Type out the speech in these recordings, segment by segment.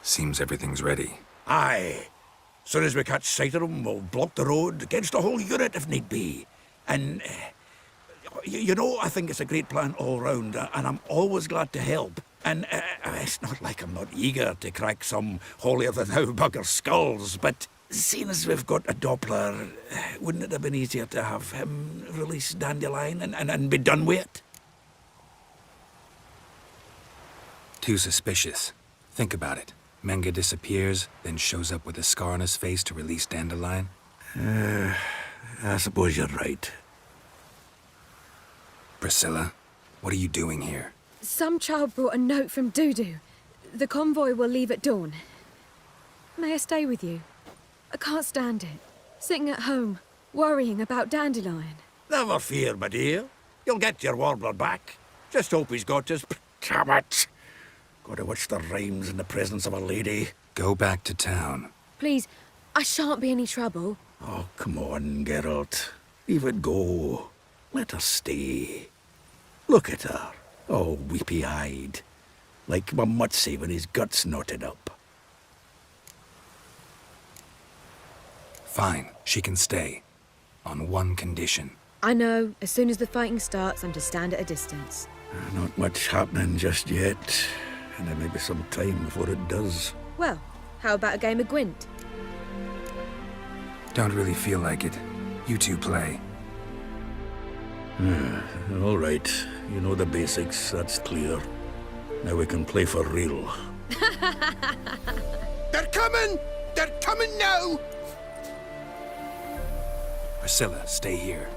Seems everything's ready. Aye. Soon as we catch sight of them, we'll block the road against the whole unit if need be. And, you know, I think it's a great plan all round, and I'm always glad to help. And it's not like I'm not eager to crack some holier-than-thou bugger's skulls, but seeing as we've got a Doppler, wouldn't it have been easier to have him release Dandelion and be done with it? Too suspicious. Think about it. Menga disappears, then shows up with a scar on his face to release Dandelion. I suppose you're right. Priscilla, what are you doing here? Some child brought a note from Dudu. The convoy will leave at dawn. May I stay with you? I can't stand it. Sitting at home, worrying about Dandelion. Never fear, my dear. You'll get your warbler back. Just hope he's got his... Damn it! Gotta watch the rhymes in the presence of a lady. Go back to town. Please, I shan't be any trouble. Oh, come on, Geralt. Leave it go. Let her stay. Look at her, all weepy-eyed. Like my Mutsy with his guts knotted up. Fine, she can stay. On one condition. I know, as soon as the fighting starts, I'm to stand at a distance. Not much happening just yet. And there may be some time before it does. Well, how about a game of Gwent? Don't really feel like it. You two play. All right. You know the basics, that's clear. Now we can play for real. They're coming! They're coming now! Priscilla, stay here.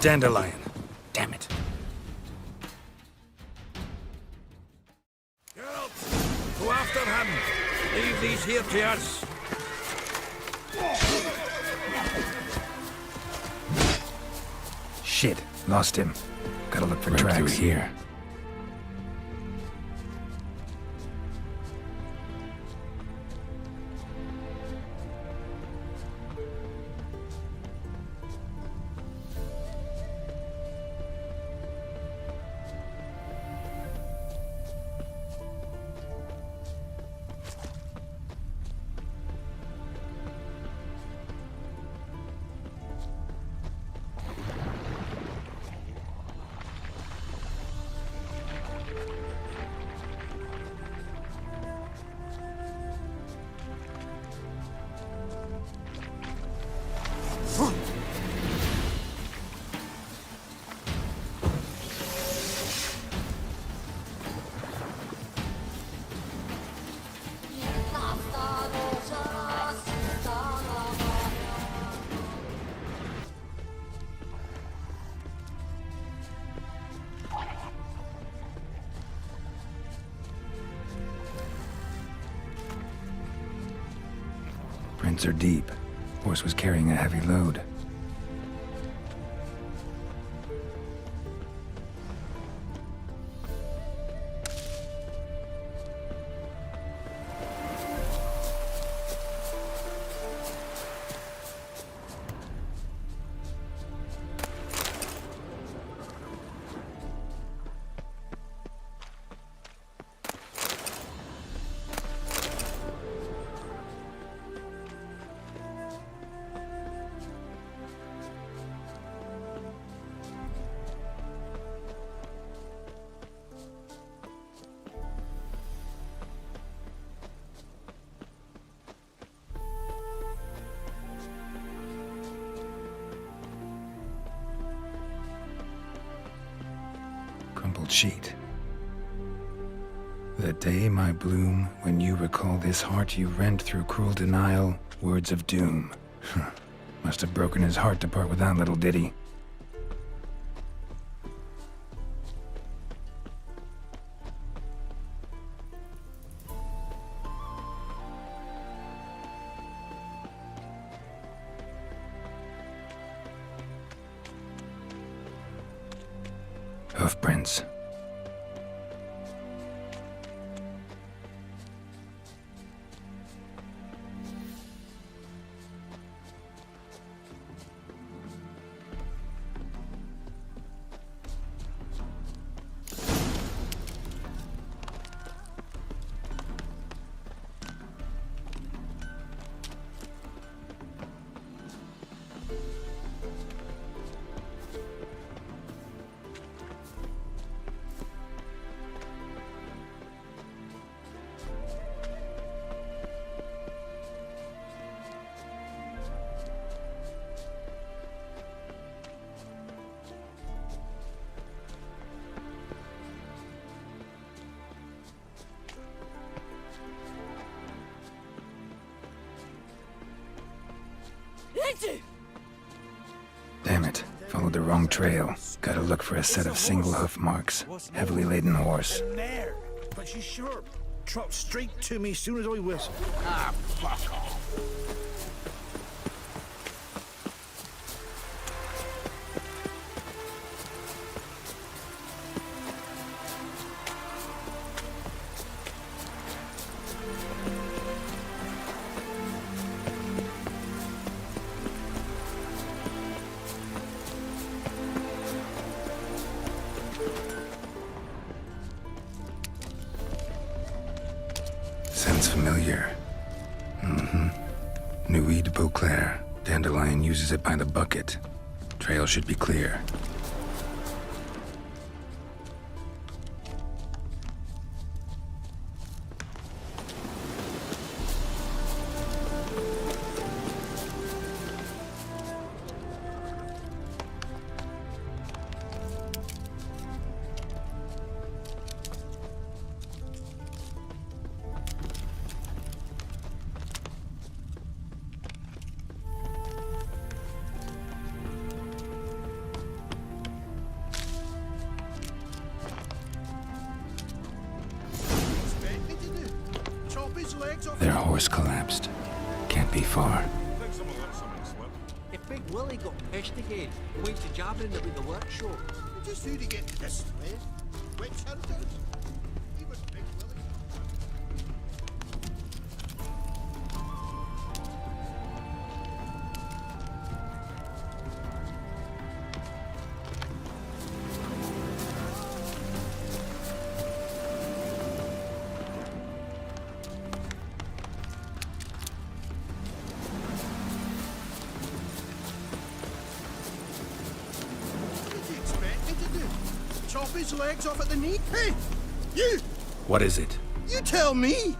Dandelion. Damn it. Geralt, go after him. Leave these here to us. Shit, lost him. Gotta look for tracks. Through here. Prints are deep. Horse was carrying a heavy load. sheet. The day, my bloom, when you recall this heart you rent through cruel denial, words of doom. Must have broken his heart to part with that little ditty. Hoofprints. Damn it. Followed the wrong trail. Gotta look for a set of single hoof marks. Heavily laden horse. There, but she's sharp. Trot straight to me soon as I whistle. Ah, fuck off. Sounds familiar. Nuit de Beauclair. Dandelion uses it by the bucket. Trail should be clear. Their horse collapsed. Can't be far. If Big Willie got pissed again, the way to jabbering about the workshop. Just who to get to this place? Witch hunters? Even Big Willie? What did you expect me to do? Chop his legs off at the knee? Hey, you! What is it? You tell me!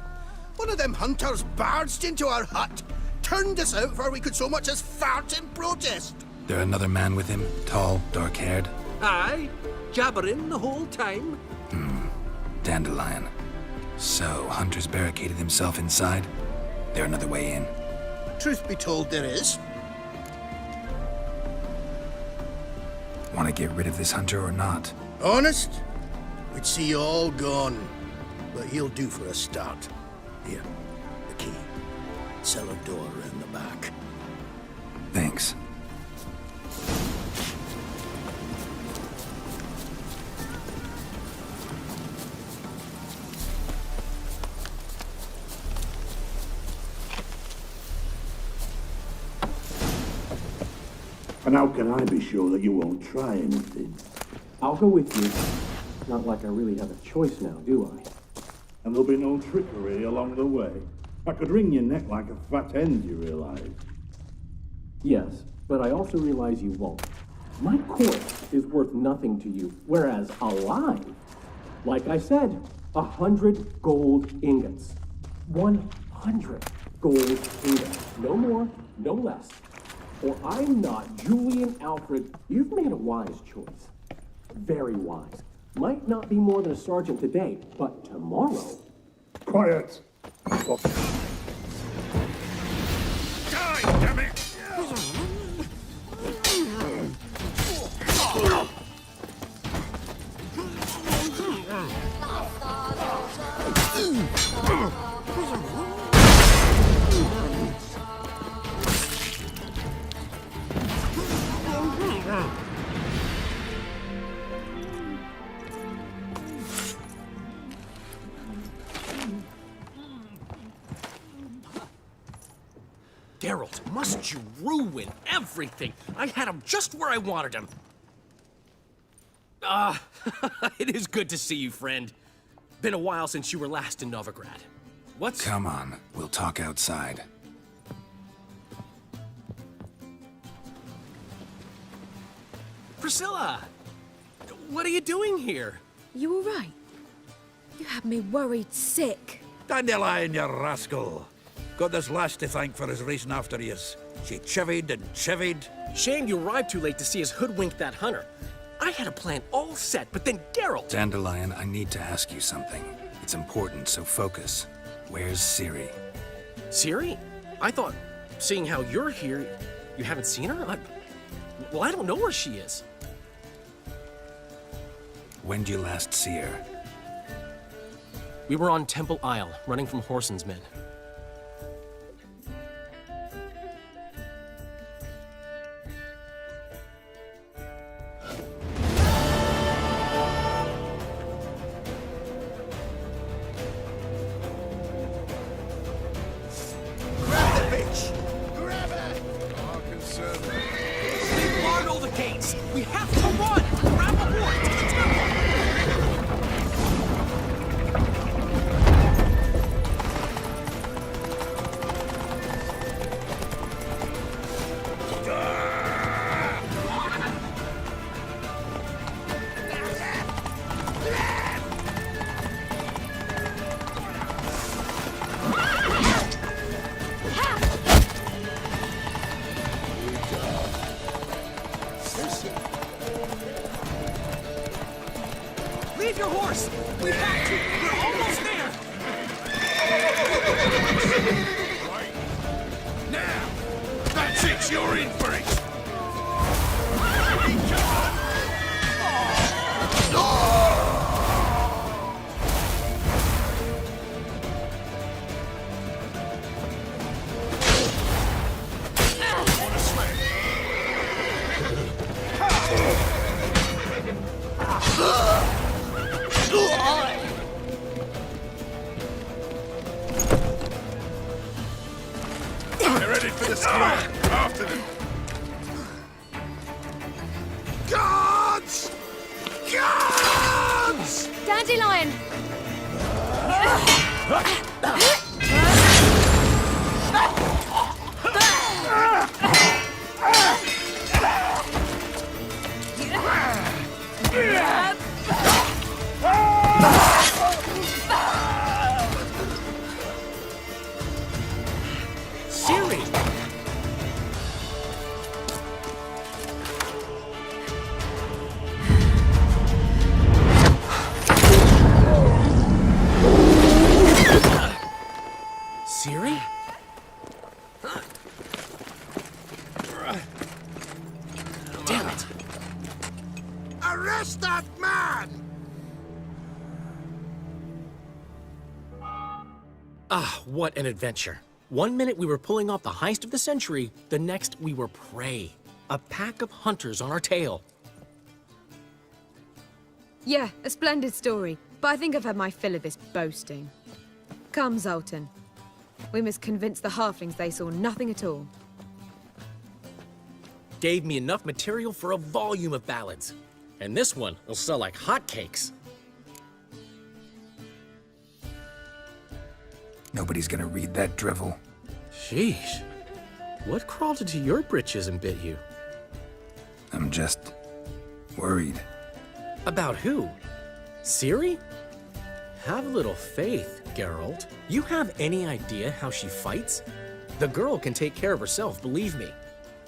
One of them hunters barged into our hut, turned us out before we could so much as fart in protest. There another man with him? Tall, dark-haired? Aye, jabbering the whole time. Dandelion. So, Hunter's barricaded himself inside? There another way in? Truth be told, there is. Want to get rid of this hunter or not? Honest? We'd see you all gone. But he'll do for a start. Here, the key. Cellar door round the back. Thanks. And how can I be sure that you won't try anything? I'll go with you. Not like I really have a choice now, do I? And there'll be no trickery along the way. I could wring your neck like a fat hen, you realize? Yes, but I also realize you won't. My corpse is worth nothing to you, whereas alive, like I said, 100 gold ingots. 100 gold ingots. No more, no less. Or I'm not Julian Alfred. You've made a wise choice. Very wise. Might not be more than a sergeant today, but tomorrow... Quiet! Die, damn it! Geralt, must you ruin everything? I had him just where I wanted him. It is good to see you, friend. Been a while since you were last in Novigrad. What's... Come on, we'll talk outside. Priscilla! What are you doing here? You all right? You had me worried sick. Dandelion, you rascal. Got this lass to thank for his racing after yous. She chivied and chivied. Shame you arrived too late to see us hoodwink that hunter. I had a plan all set, but then Geralt... Dandelion, I need to ask you something. It's important, so focus. Where's Ciri? Ciri? I thought, seeing how you're here, you haven't seen her? Well, I don't know where she is. When'd you last see her? We were on Temple Isle, running from Whoreson's men. We've barred all the gates! We have to run! Grab a board to the temple! Leave your horse! We have to! We're almost there! Now! That's it, you're in for it! Wanna smash? They're headed for the square. After them. Guards! Guards! Dandelion! Ciri! Ciri? Damn it! Arrest that man! Ah, what an adventure. One minute we were pulling off the heist of the century, the next we were prey. A pack of hunters on our tail. Yeah, a splendid story, but I think I've had my fill of this boasting. Come, Zoltan. We must convince the halflings they saw nothing at all. Gave me enough material for a volume of ballads. And this one will sell like hotcakes. Nobody's gonna read that drivel. Sheesh. What crawled into your britches and bit you? I'm just worried. About who? Ciri? Have a little faith, Geralt. You have any idea how she fights? The girl can take care of herself, believe me.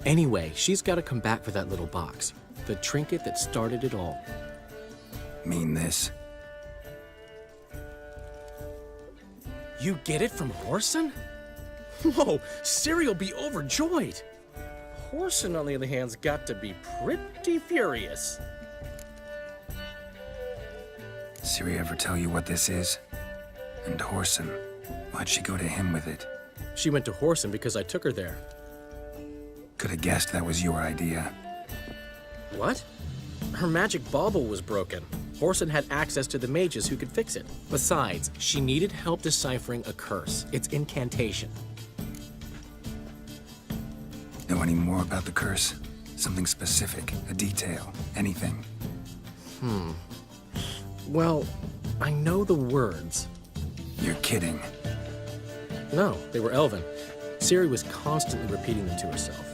Anyway, she's got to come back for that little box. The trinket that started it all. Mean this? You get it from Horson? Whoa, Ciri'll be overjoyed. Horson, on the other hand's got to be pretty furious. Ciri ever tell you what this is? And Horson, why'd she go to him with it? She went to Horson because I took her there. Could have guessed that was your idea. What? Her magic bauble was broken. Horson had access to the mages who could fix it. Besides, she needed help deciphering a curse. It's incantation. Know any more about the curse? Something specific, a detail, anything? Well, I know the words. You're kidding. No, they were Elven. Ciri was constantly repeating them to herself.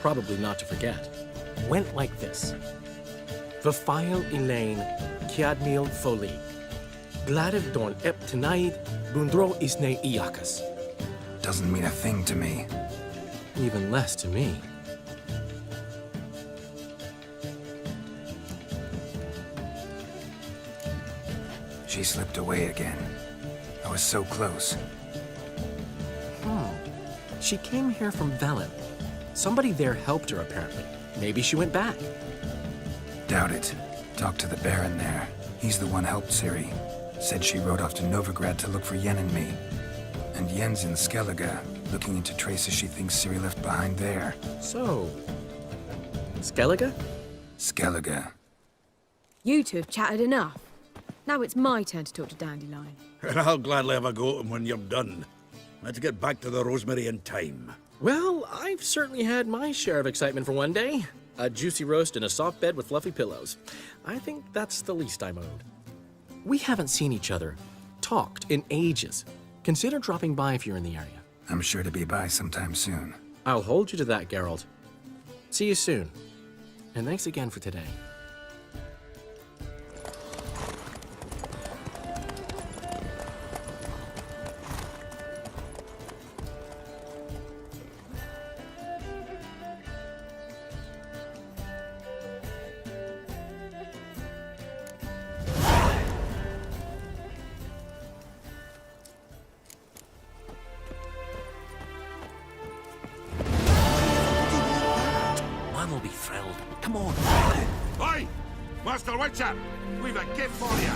Probably not to forget. Went like this. Vafile Elaine, Kiadmil Foli. Gladev Dorn Ep Tenaid, Bundro Isne Iakas. Doesn't mean a thing to me. Even less to me. She slipped away again. I was so close. She came here from Velen. Somebody there helped her, apparently. Maybe she went back. Doubt it. Talked to the Baron there. He's the one helped Ciri. Said she rode off to Novigrad to look for Yen and me. And Yen's in Skellige, looking into traces she thinks Ciri left behind there. So, Skellige? Skellige. You two have chatted enough. Now it's my turn to talk to Dandelion. And I'll gladly have a go at him when you're done. Let's get back to the Rosemary in time. Well, I've certainly had my share of excitement for one day. A juicy roast in a soft bed with fluffy pillows. I think that's the least I'm owed. We haven't seen each other, talked in ages. Consider dropping by if you're in the area. I'm sure to be by sometime soon. I'll hold you to that, Geralt. See you soon. And thanks again for today. Man will be thrilled. Come on. Oi! Master Witcher! We've a gift for you!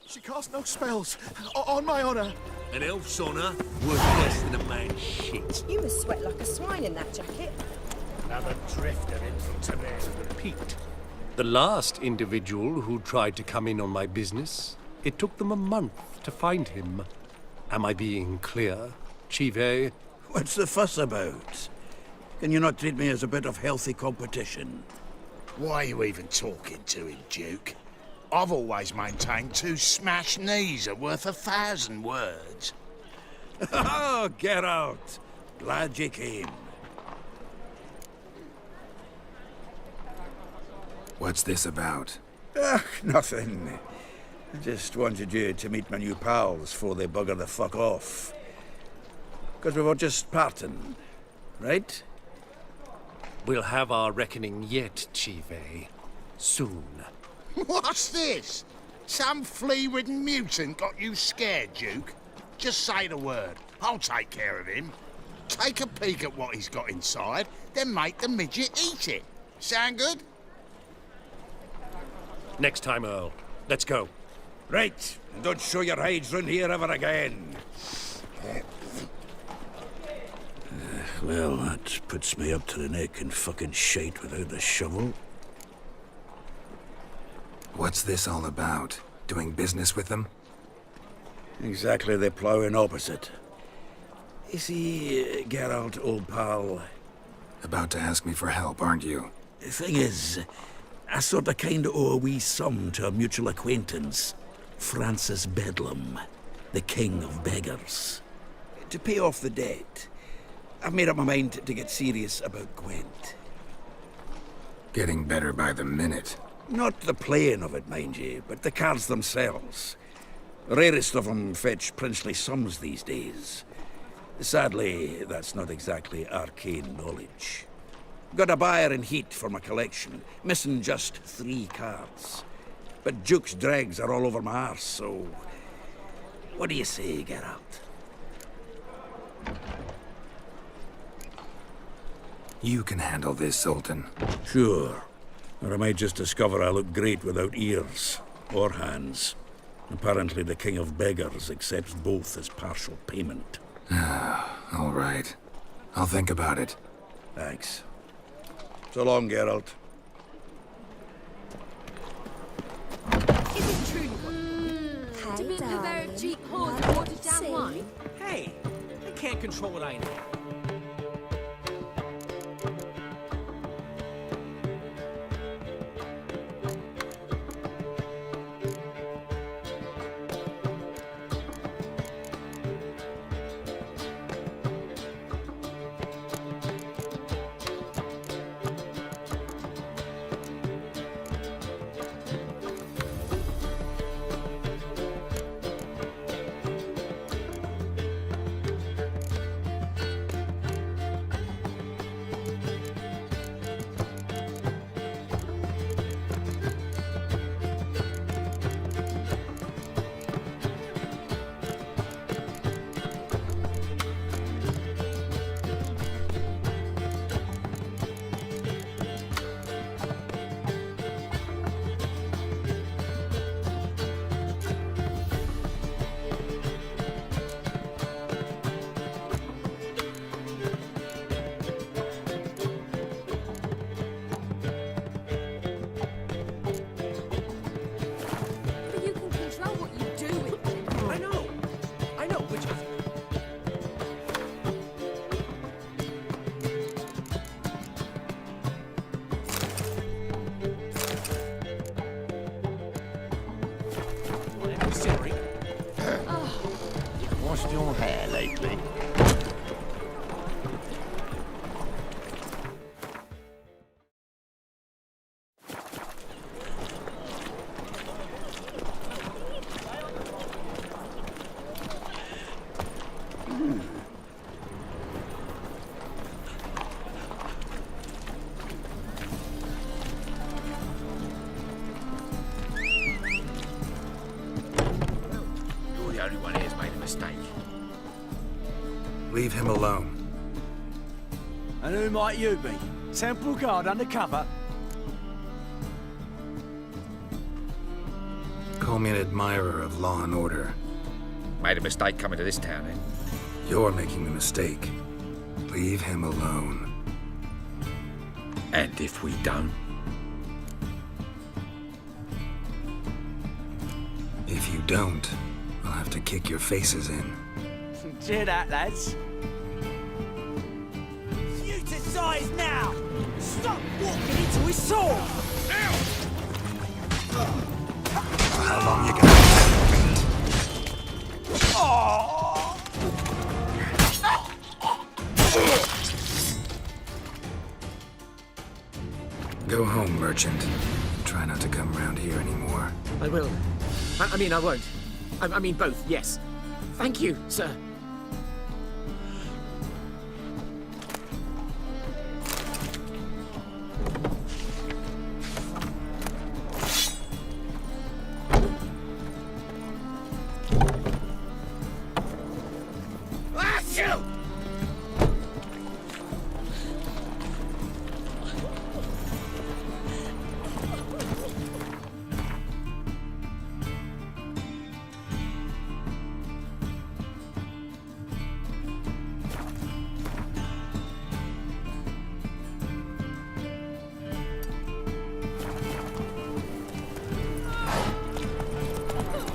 She cast no spells. On my honor. An elf's honor worth less than a man's shit. You must sweat like a swine in that jacket. Another drift of infamy to repeat. The last individual who tried to come in on my business, it took them a month to find him. Am I being clear, Chive? What's the fuss about? Can you not treat me as a bit of healthy competition? Why are you even talking to him, Duke? I've always maintained 2 smashed knees are worth 1,000 words. Oh, get out! Glad you came. What's this about? Nothing. I just wanted you to meet my new pals before they bugger the fuck off. Because we were just parting, right? We'll have our reckoning yet, Chive. Soon. What's this? Some flea-ridden mutant got you scared, Duke? Just say the word. I'll take care of him. Take a peek at what he's got inside, then make the midget eat it. Sound good? Next time, Earl. Let's go. Right, and don't show your hides round here ever again. Well, that puts me up to the neck in fucking shite without the shovel. What's this all about? Doing business with them? Exactly the ploughing opposite. You see, Geralt, old pal... About to ask me for help, aren't you? Thing is, I sort of kind of owe a wee sum to a mutual acquaintance, Francis Bedlam, the king of beggars. To pay off the debt, I've made up my mind to get serious about Gwent. Getting better by the minute. Not the playing of it, mind you, but the cards themselves. The rarest of them fetch princely sums these days. Sadly, that's not exactly arcane knowledge. Got a buyer in heat for my collection, missing just 3 cards. But Duke's dregs are all over my arse, so... What do you say, Geralt? You can handle this, Sultan. Sure. Or I might just discover I look great without ears. Or hands. Apparently the king of beggars accepts both as partial payment. All right. I'll think about it. Thanks. So long, Geralt. Is it true to be a purveyor of cheap whores and watered down wine? Hey, I can't control what I know. But you can control what you do with them. I know, which is... Siri. Washed your hair lately? You're the only one here's made a mistake. Leave him alone. And who might you be? Temple Guard undercover? Call me an admirer of law and order. Made a mistake coming to this town, eh? You're making the mistake. Leave him alone. And if we don't? If you don't, I'll have to kick your faces in. Cheer that, lads. You decide now! Stop walking into his sword! How long you gonna Go home, merchant. Try not to come around here anymore. I will. I mean, I won't. I mean, both, yes. Thank you, sir.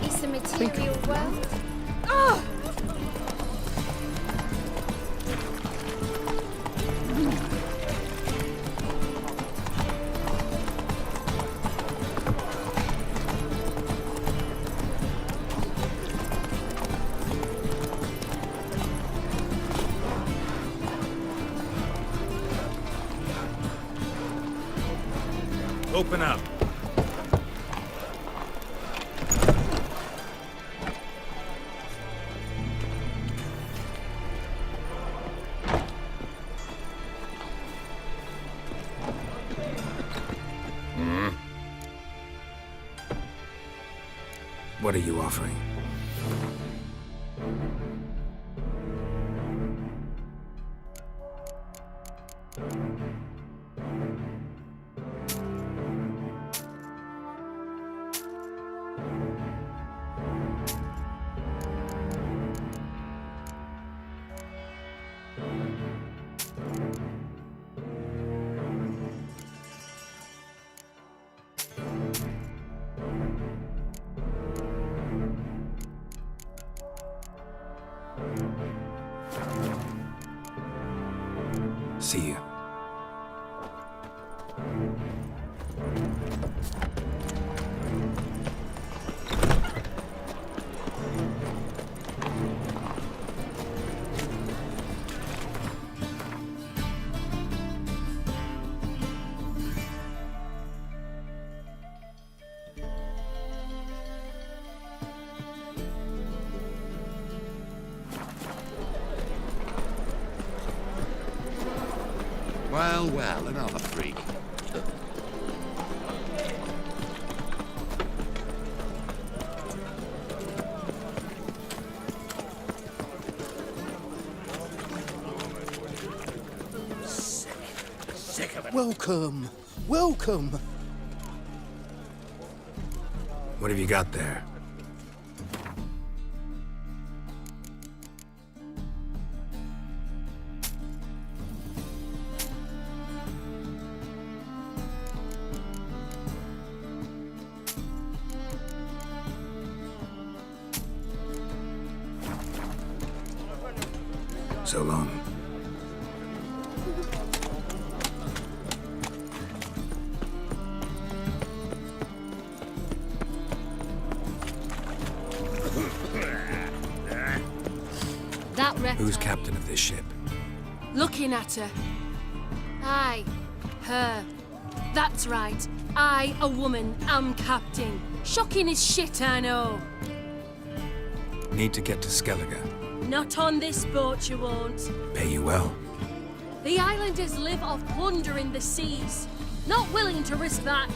Is the material world? Open up. What are you offering? See you. Well, well, another freak. Sick of it. Welcome. Welcome. What have you got there? So long. That reptile. Who's captain of this ship? Looking at her. Aye, her. That's right. I, a woman, am captain. Shocking as shit, I know. Need to get to Skellige. Not on this boat, you won't. Pay you well. The islanders live off plunder in the seas. Not willing to risk that.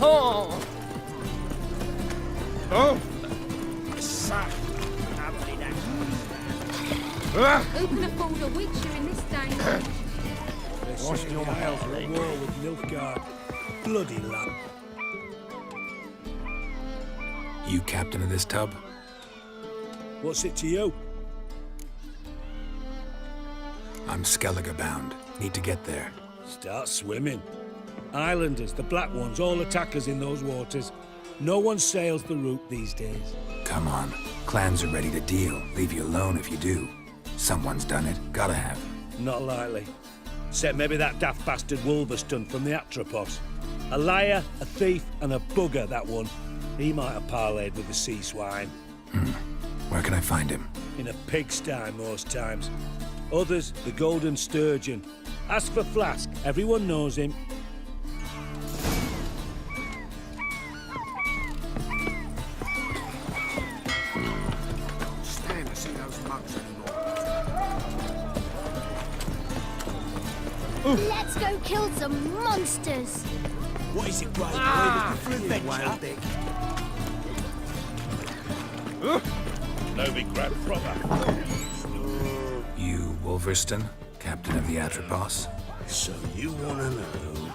Oh! Oh! Open the folder, witch, you're in this danger. Washing your Isles for a war with Nilfgaard. Bloody lad. You captain of this tub? What's it to you? I'm Skellige bound. Need to get there. Start swimming. Islanders, the black ones, all attackers in those waters. No one sails the route these days. Come on. Clans are ready to deal. Leave you alone if you do. Someone's done it. Gotta have. Not likely. Except maybe that daft bastard Wolverston from the Atropos. A liar, a thief, and a bugger, that one. He might have parlayed with the sea swine. Where can I find him? In a pigsty most times. Others, the Golden Sturgeon. Ask for Flask. Everyone knows him. Stand to see those mugs anymore. Let's go kill some monsters. What is it, brave Ah, boy? Looking for adventure? No big grab proper. You, Wolverston, captain of the Atropos? So you want to know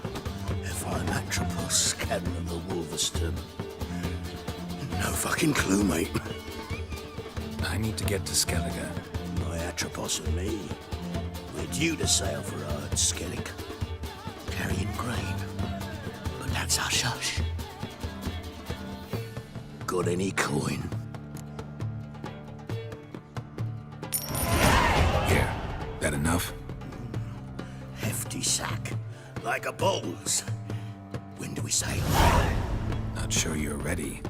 if I'm Atropos, captain of Wolverston? No fucking clue, mate. I need to get to Skellige. My Atropos and me, we're due to sail for our Skellig, carrying grain. But that's hush-hush. Got any coin? Here. That enough? Hefty sack, like a bull's. When do we sail? Not sure you're ready.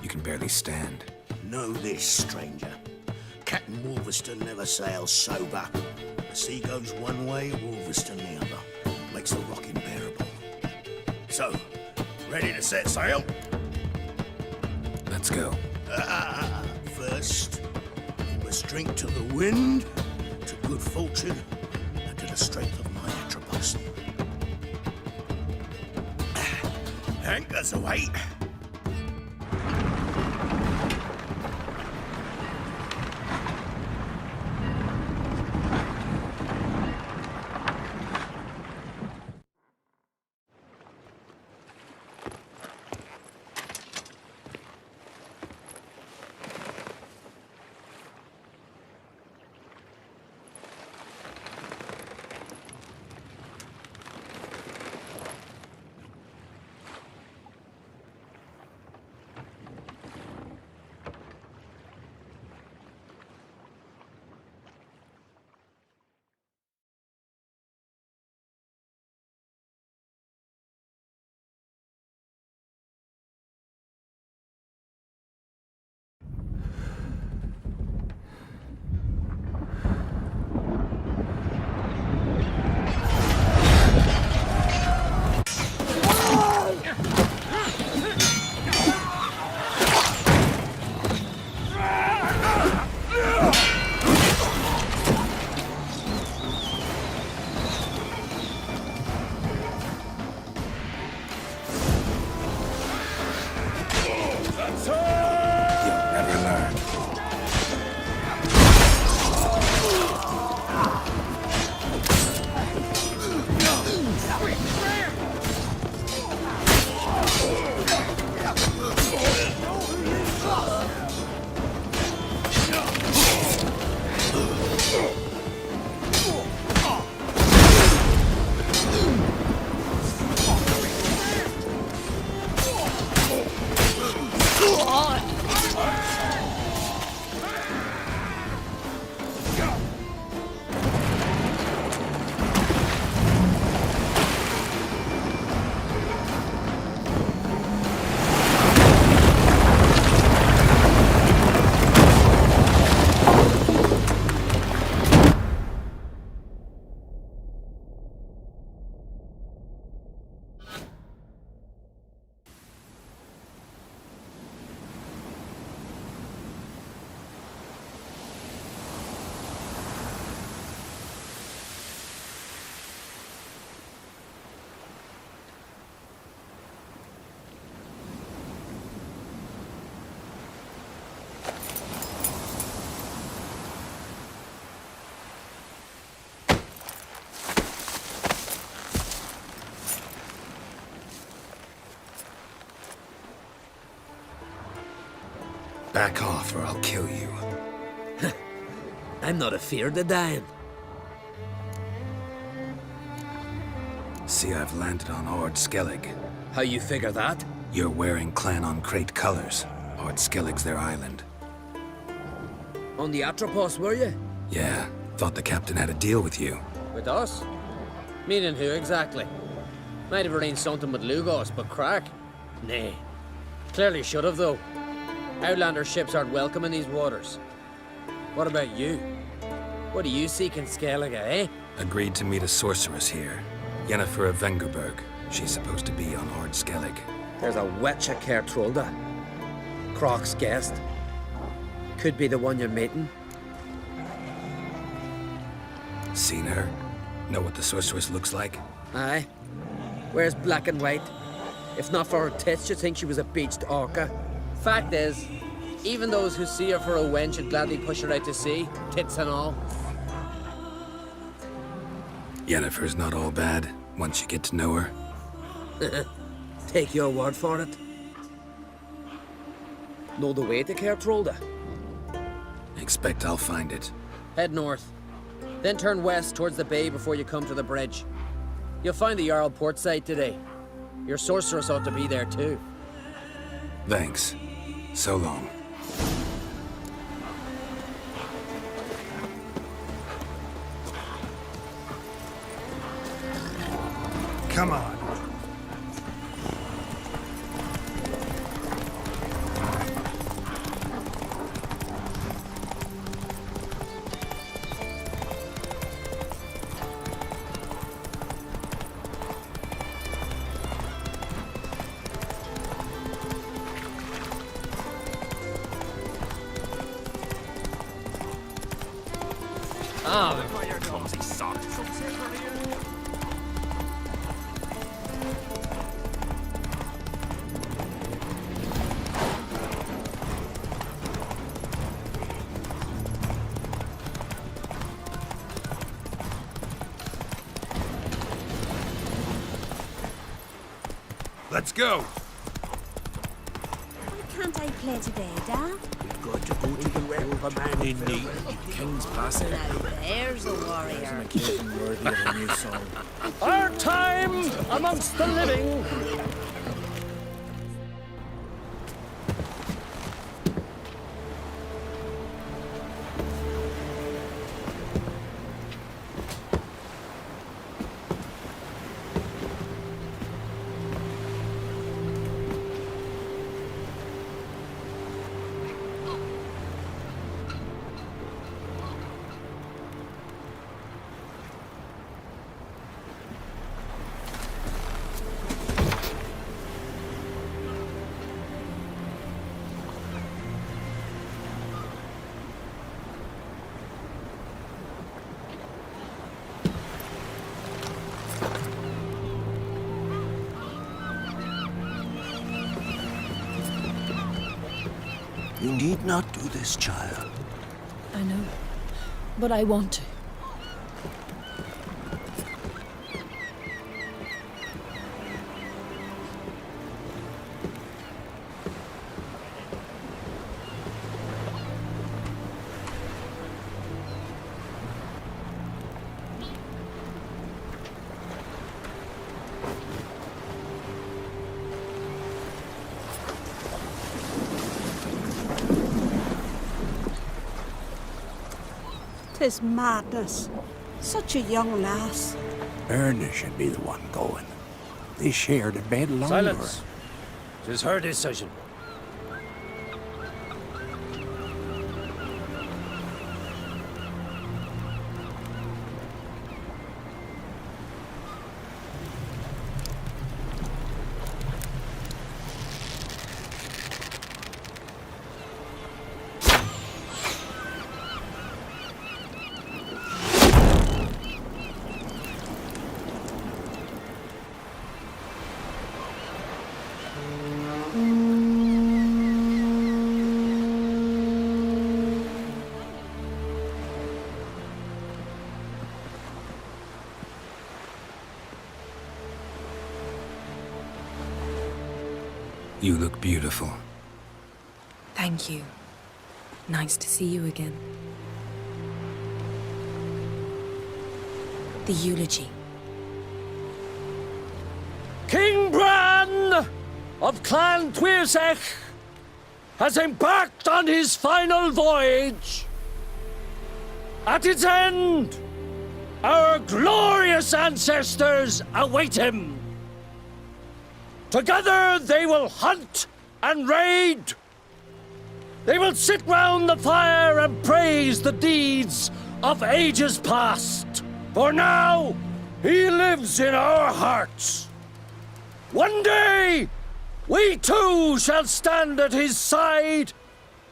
You can can barely stand. Know this, stranger. Captain Wolverston never sails sober. The sea goes one way, Wolverston the other. Makes the rocking bearable. So, ready to set sail? Let's go. First, we must drink to the wind, to good fortune, and to the strength of my Atropos. Anchors away. Back off or I'll kill you. I'm not afeard of dying. See, I've landed on Ord-Skellig. How you figure that? You're wearing Clan on Crate colors. Ord-Skellig's their island. On the Atropos, were you? Yeah, thought the captain had a deal with you. With us? Meaning who exactly? Might have arranged something with Lugos, but crack? Nay. Clearly should have, though. Outlander ships aren't welcome in these waters. What about you? What do you seek in Skellige, eh? Agreed to meet a sorceress here. Yennefer of Vengerberg. She's supposed to be on Ord-Skellig. There's a wetcha Kertrolda. Croc's guest. Could be the one you're meeting. Seen her? Know what the sorceress looks like? Aye. Wears black and white. If not for her tits, you'd think she was a beached orca. Fact is, even those who see her for a wench would gladly push her out to sea, tits and all. Yennefer's not all bad, once you get to know her. Take your word for it. Know the way to Kertrolda? Expect I'll find it. Head north. Then turn west towards the bay before you come to the bridge. You'll find the Jarl port site today. Your sorceress ought to be there too. Thanks. So long. Come on. Ah, clumsy sock. Let's go. Why can't I play today, Dad? We've got to go to the wreck of a man in need. King's passing. Now there's a warrior. Occasion worthy of a new song. Our time amongst the living. You need not do this, child. I know, but I want to. Tis madness. Such a young lass. Erna should be the one going. They shared a bed longer. Silence. 'Tis her decision. You look beautiful. Thank you. Nice to see you again. The eulogy. King Bran of Clan Tuirsech has embarked on his final voyage. At its end, our glorious ancestors await him. Together they will hunt and raid. They will sit round the fire and praise the deeds of ages past. For now, he lives in our hearts. One day, we too shall stand at his side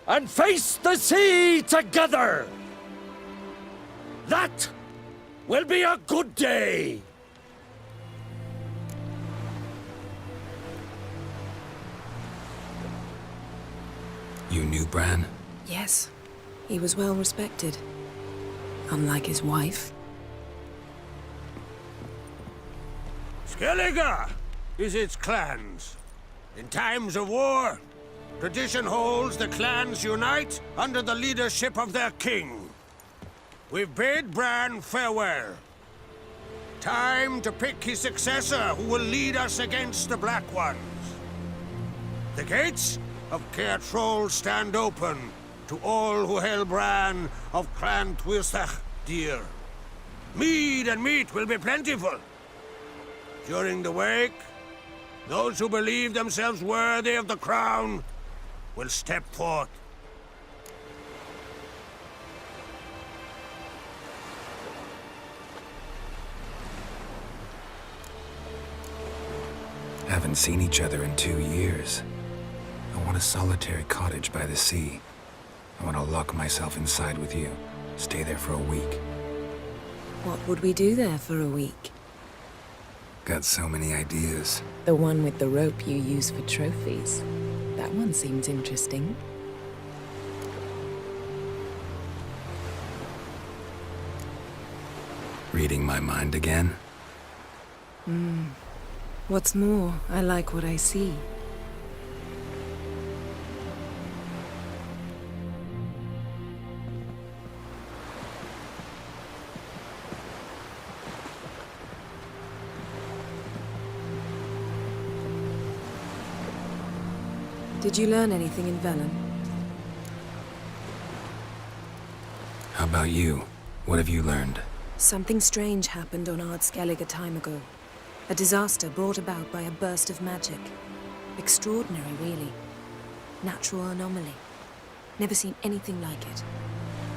and face the sea together. That will be a good day. You knew Bran? Yes, he was well respected. Unlike his wife. Skellige is its clans. In times of war, tradition holds the clans unite under the leadership of their king. We've bid Bran farewell. Time to pick his successor who will lead us against the Black Ones. The gates of Caer Troll stand open to all who held Bran of Clan Tuirsech dear. Mead and meat will be plentiful. During the wake, those who believe themselves worthy of the crown will step forth. Haven't seen each other in 2 years. I want a solitary cottage by the sea. I want to lock myself inside with you. Stay there for a week. What would we do there for a week? Got so many ideas. The one with the rope you use for trophies. That one seems interesting. Reading my mind again? What's more, I like what I see. Did you learn anything in Velen? How about you? What have you learned? Something strange happened on ZEX.GG a time ago. A disaster brought about by a burst of magic. Extraordinary, really. Natural anomaly. Never seen anything like it.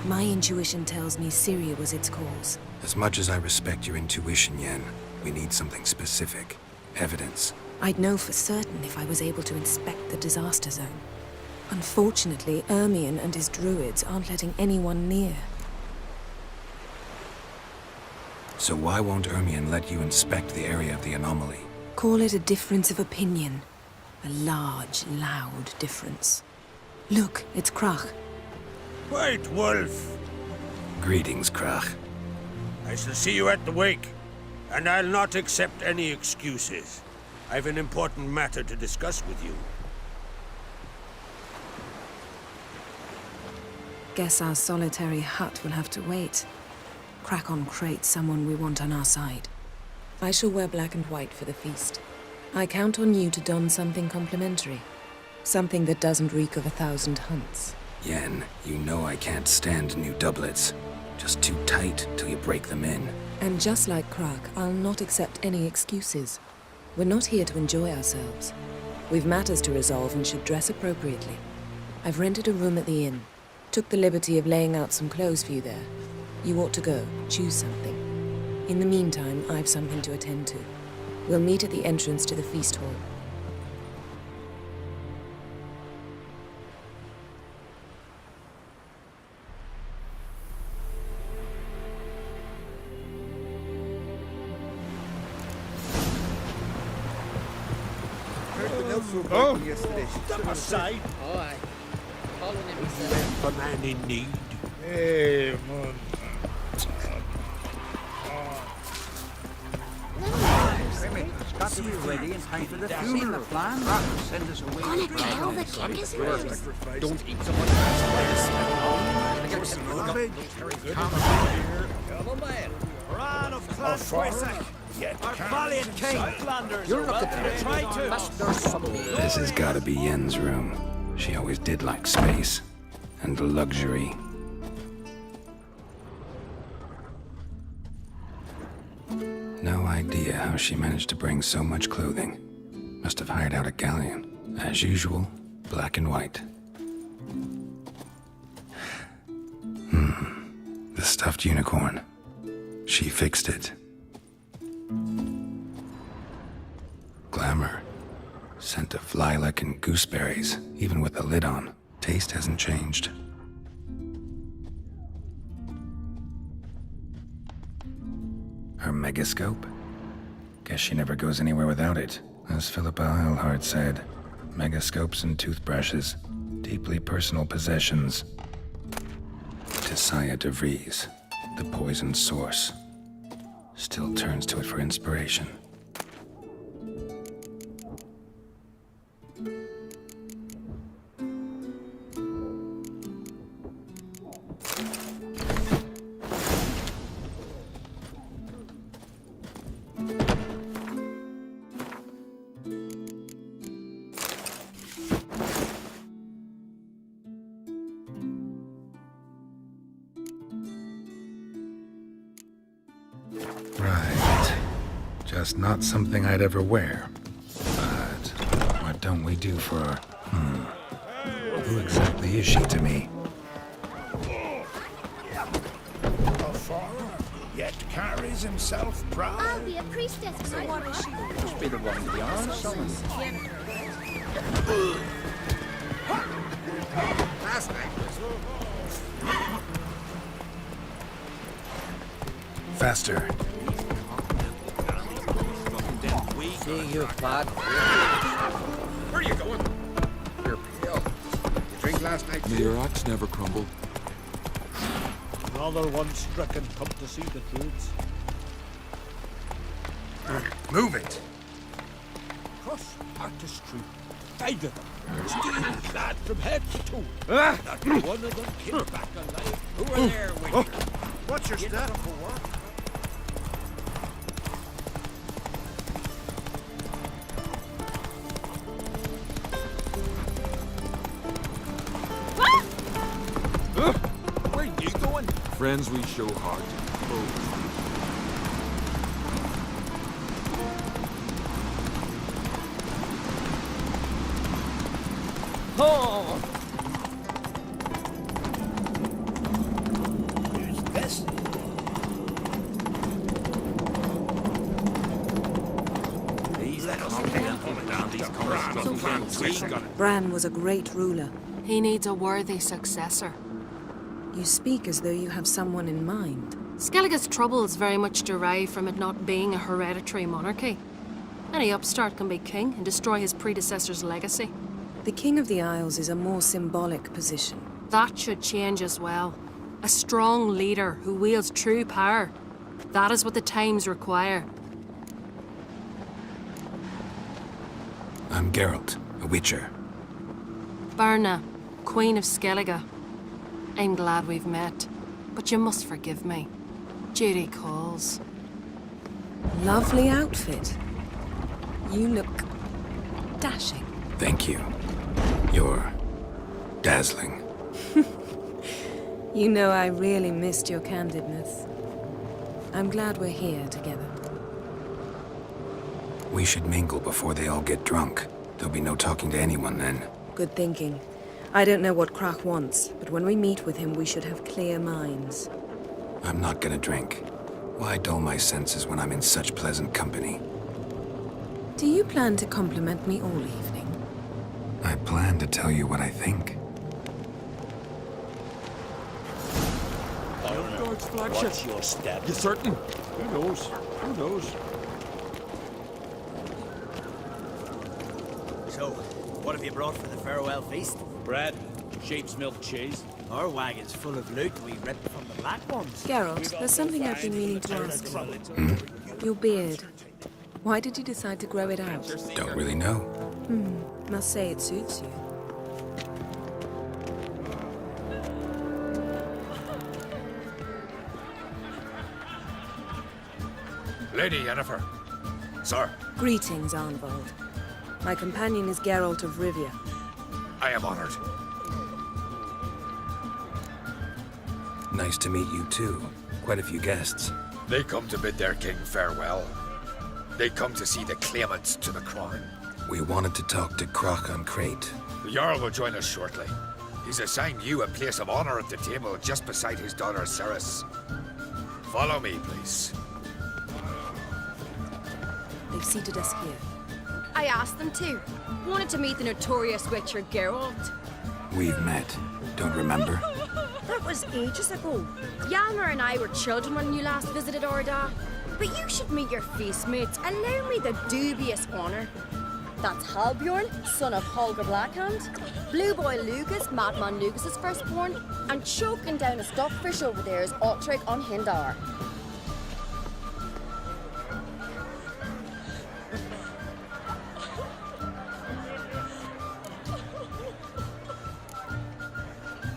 My intuition tells me Syria was its cause. As much as I respect your intuition, Yen, we need something specific. Evidence. I'd know for certain if I was able to inspect the disaster zone. Unfortunately, Ermion and his druids aren't letting anyone near. So why won't Ermion let you inspect the area of the anomaly? Call it a difference of opinion. A large, loud difference. Look, it's Krach. White Wolf! Greetings, Krach. I shall see you at the wake, and I'll not accept any excuses. I've an important matter to discuss with you. Guess our solitary hut will have to wait. Crack on Crate's someone we want on our side. I shall wear black and white for the feast. I count on you to don something complimentary. Something that doesn't reek of 1,000 hunts. Yen, you know I can't stand new doublets. Just too tight till you break them in. And just like Crack, I'll not accept any excuses. We're not here to enjoy ourselves. We've matters to resolve and should dress appropriately. I've rented a room at the inn. Took the liberty of laying out some clothes for you there. You ought to go. Choose something. In the meantime, I've something to attend to. We'll meet at the entrance to the feast hall. Oh, step aside. Oh, aye. Following him, The man in need. Hey, man. Got you ready in time for the funeral. The plan? Send us away. Gonna kill the king, isn't it? Don't eat someone Ran of Clan Twisak. Our valiant king. You're not the try to. This has gotta be Yen's room. She always did like space. And luxury. No idea how she managed to bring so much clothing. Must have hired out a galleon. As usual, black and white. The stuffed unicorn. She fixed it. Glamour. Scent of lilac and gooseberries, even with the lid on. Taste hasn't changed. Her megascope? Guess she never goes anywhere without it. As Philippa Eilhart said, megascopes and toothbrushes, deeply personal possessions. To Saya de Vries, the poisoned source, still turns to it for inspiration. Right. Just not something I'd ever wear. But what don't we do for our... Who exactly is she to me? A foreigner, yet carries himself proud. I'll be a priestess. So what is she? Must be the one with the arms. Faster. Seeing you, Pat. Where are you going? You're pale. You drink last night? May your axe never crumble. Another one stricken, come to see the troops. Move it. Cross artistry. Guide them. Steal clad from head to toe. Not one of them came back alive. Who are there, Winter? What's your step? Where are you going? Friends we show heart. Oh! Who's this? Bran was a great ruler. He needs a worthy successor. You speak as though you have someone in mind. Skellige's troubles very much derive from it not being a hereditary monarchy. Any upstart can be king and destroy his predecessor's legacy. The King of the Isles is a more symbolic position. That should change as well. A strong leader who wields true power. That is what the times require. I'm Geralt, a witcher. Berna, Queen of Skellige. I'm glad we've met, but you must forgive me. Duty calls. Lovely outfit. You look dashing. Thank you. You're dazzling. You know I really missed your candidness. I'm glad we're here together. We should mingle before they all get drunk. There'll be no talking to anyone then. Good thinking. I don't know what Krach wants, but when we meet with him, we should have clear minds. I'm not gonna drink. Why dull my senses when I'm in such pleasant company? Do you plan to compliment me all evening? I plan to tell you what I think. Guard's flagship. What's your step? You certain? Who knows? Who knows? So, what have you brought for the farewell feast? Bread, sheep's milk cheese. Our wagon's full of loot we ripped from the black ones. Geralt, there's something I've been meaning to ask you. Your beard. Why did you decide to grow it out? Don't really know. Must say it suits you. Lady Yennefer. Sir, Greetings, Arnvald. My companion is Geralt of Rivia. I am honored. Nice to meet you too. Quite a few guests. They come to bid their king farewell. They come to see the claimants to the crown. We wanted to talk to Krach on Crate. The Jarl will join us shortly. He's assigned you a place of honor at the table just beside his daughter Ceres. Follow me, please. They've seated us here. I asked them to. Wanted to meet the notorious witcher Geralt. We've met. Don't remember? That was ages ago. Hjalmar and I were children when you last visited Orda. But you should meet your feast mates. Allow me the dubious honor. That's Halbjorn, son of Holger Blackhand. Blue Boy Lucas, Madman Lucas's firstborn. And choking down a stockfish over there is Otric on Hindar.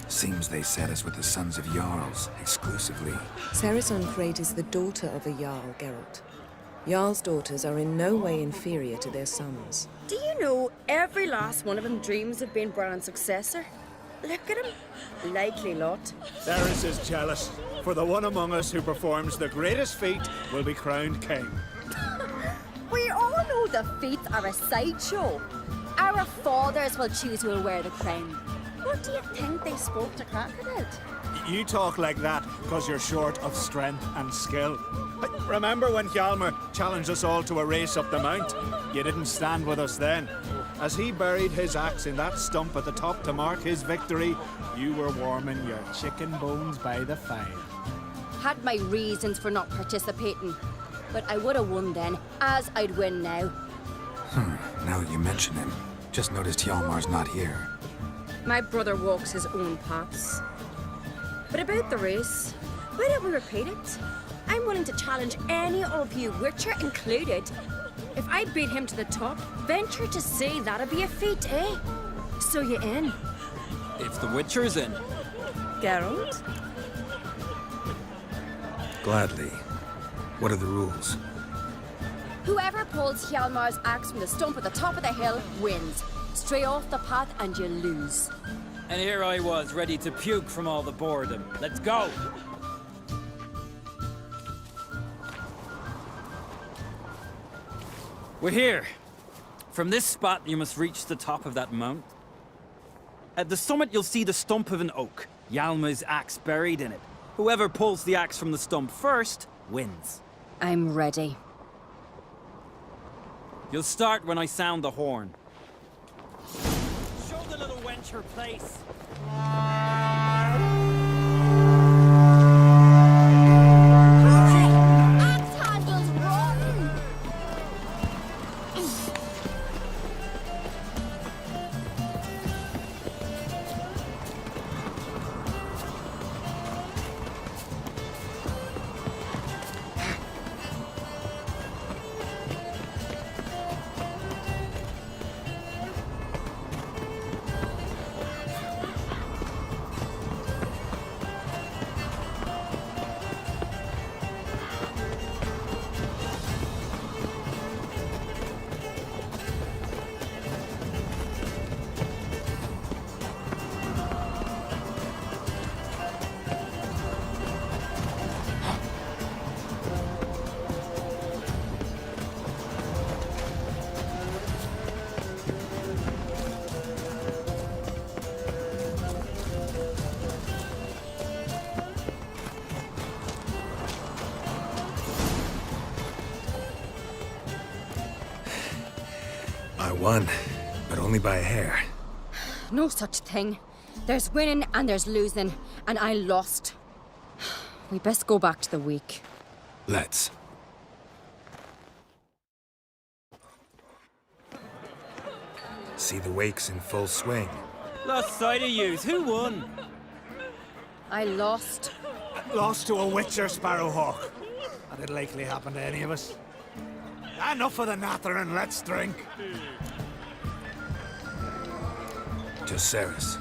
Seems they set us with the sons of Jarls, exclusively. Ceres on Crate is the daughter of a Jarl, Geralt. Jarl's daughters are in no way inferior to their sons. Do you know every last one of them dreams of being Bran's successor? Look at him. Likely lot. Ceres is jealous, for the one among us who performs the greatest feat will be crowned king. We all know the feats are a sideshow. Our fathers will choose who will wear the crown. What do you think they spoke to Krach about? You talk like that because you're short of strength and skill. But remember when Hjalmar challenged us all to a race up the mount? You didn't stand with us then. As he buried his axe in that stump at the top to mark his victory, you were warming your chicken bones by the fire. Had my reasons for not participating. But I would have won then, as I'd win now. Now that you mention him, just noticed Hjalmar's not here. My brother walks his own paths. But about the race, why don't we repeat it? I'm willing to challenge any of you, Witcher included. If I beat him to the top, venture to say that'd be a feat, eh? So you in? If the Witcher's in. Geralt? Gladly. What are the rules? Whoever pulls Hjalmar's axe from the stump at the top of the hill wins. Stray off the path and you lose. And here I was, ready to puke from all the boredom. Let's go! We're here. From this spot, you must reach the top of that mount. At the summit, you'll see the stump of an oak. Hjalmar's axe buried in it. Whoever pulls the axe from the stump first, wins. I'm ready. You'll start when I sound the horn. Show the little wench her place. I won, but only by a hair. No such thing. There's winning and there's losing, and I lost. We best go back to the week. Let's. See the wakes in full swing. Lost sight of yous. Who won? I lost. Lost to a Witcher, Sparrowhawk. That'd likely happen to any of us. Enough of the nattering, let's drink. To Ceres.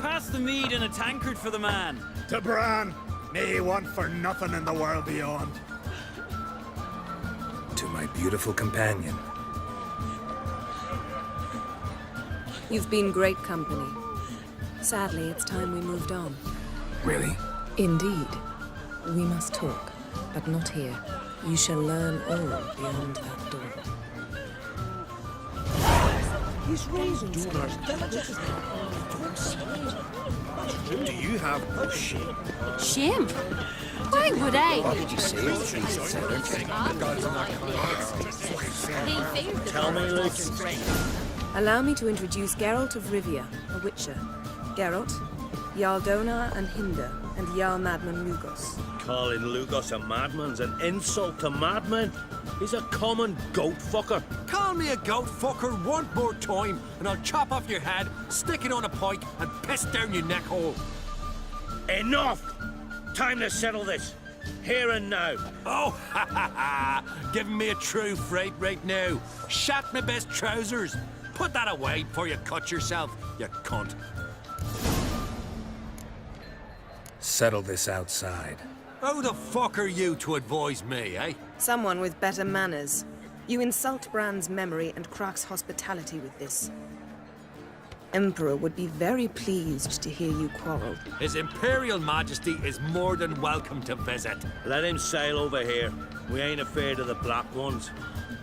Pass the mead in a tankard for the man. To Bran. May he want for nothing in the world beyond. To my beautiful companion. You've been great company. Sadly, it's time we moved on. Really? Indeed. We must talk, but not here. You shall learn all beyond that door. These raisins are delicious. Do you have no shame? Shame? Why would I? What did you say? Tell me, Luke. Allow me to introduce Geralt of Rivia, a Witcher. Geralt, Jarl Donar and Hinder, and Jarl Madman Lugos. Calling Lugos a madman's an insult to madmen. He's a common goat fucker. Call me a goat fucker one more time, and I'll chop off your head, stick it on a pike, and piss down your neck hole. Enough! Time to settle this. Here and now. Oh, ha ha ha! Giving me a true fright right now. Shat my best trousers. Put that away before you cut yourself, you cunt. Settle this outside. Who the fuck are you to advise me, eh? Someone with better manners. You insult Bran's memory and Krak's hospitality with this. Emperor would be very pleased to hear you quarrel. His Imperial Majesty is more than welcome to visit. Let him sail over here. We ain't afraid of the Black Ones.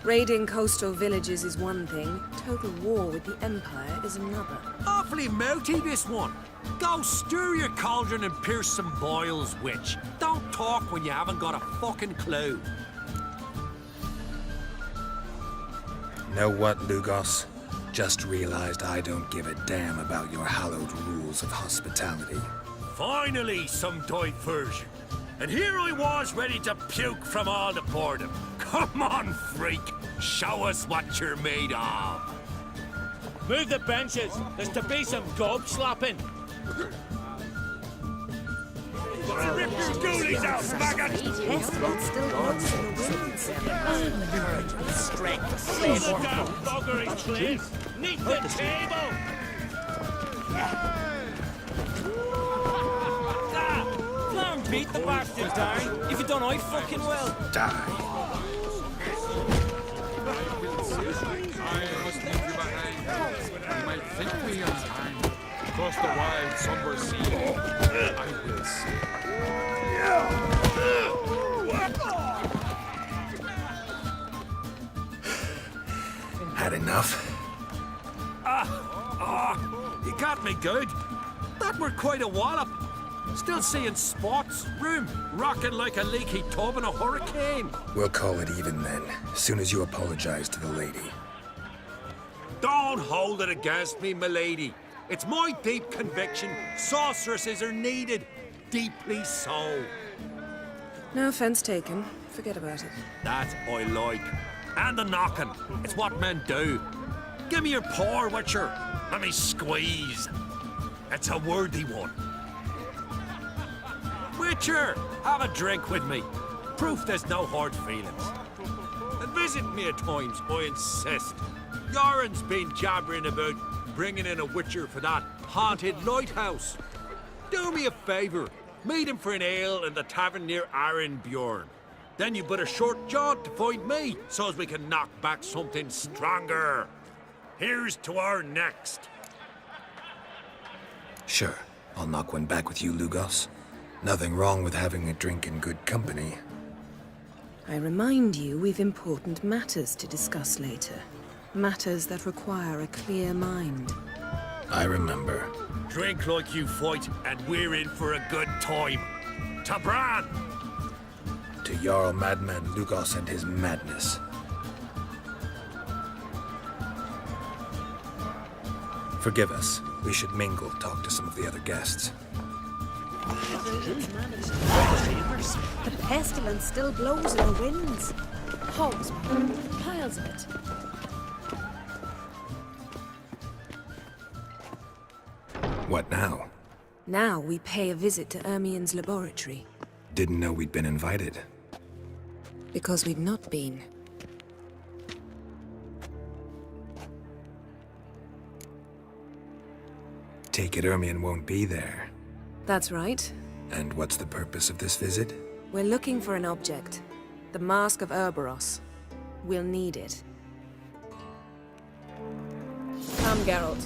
Raiding coastal villages is one thing. Total war with the Empire is another. Awfully mouty, this one. Go stir your cauldron and pierce some boils, witch. Don't talk when you haven't got a fucking clue. Know what, Lugos? Just realized I don't give a damn about your hallowed rules of hospitality. Finally, some diversion. And here I was ready to puke from all the boredom. Come on, freak. Show us what you're made of. Move the benches. There's to be some gob slapping. Rip your ghoulies out, maggot! Pestilence still blows in the winds. Courage with strength. Pull the damn buggery, please. Neath the table. Clown beat the bastard down. If you don't, I fucking will. Die. I must leave you behind. You might think me on time. Across the wide, somber sea, I will see. Had enough? You got me good. That were quite a wallop. Still seeing spots, room, rocking like a leaky tub in a hurricane. We'll call it even then, as soon as you apologize to the lady. Don't hold it against me, milady. It's my deep conviction sorceresses are needed. Deeply so. No offense taken. Forget about it. That I like. And the knocking. It's what men do. Give me your paw, Witcher. Let me squeeze. It's a worthy one. Witcher, have a drink with me. Proof there's no hard feelings. And visit me at times, I insist. Yoren's been jabbering about bringing in a Witcher for that haunted lighthouse. Do me a favour. Meet him for an ale in the tavern near Arenbjorn. Then you but a short jaunt to find me, so as we can knock back something stronger. Here's to our next. Sure, I'll knock one back with you, Lugos. Nothing wrong with having a drink in good company. I remind you we've important matters to discuss later. Matters that require a clear mind. I remember. Drink like you fight, and we're in for a good time. To Bran! To Jarl Madman Lugos and his madness. Forgive us. We should mingle, talk to some of the other guests. The pestilence still blows in the winds. Hogs, piles of it. What now? Now we pay a visit to Ermien's laboratory. Didn't know we'd been invited. Because we've not been. Take it Ermien won't be there. That's right. And what's the purpose of this visit? We're looking for an object. The Mask of Erberos. We'll need it. Come, Geralt.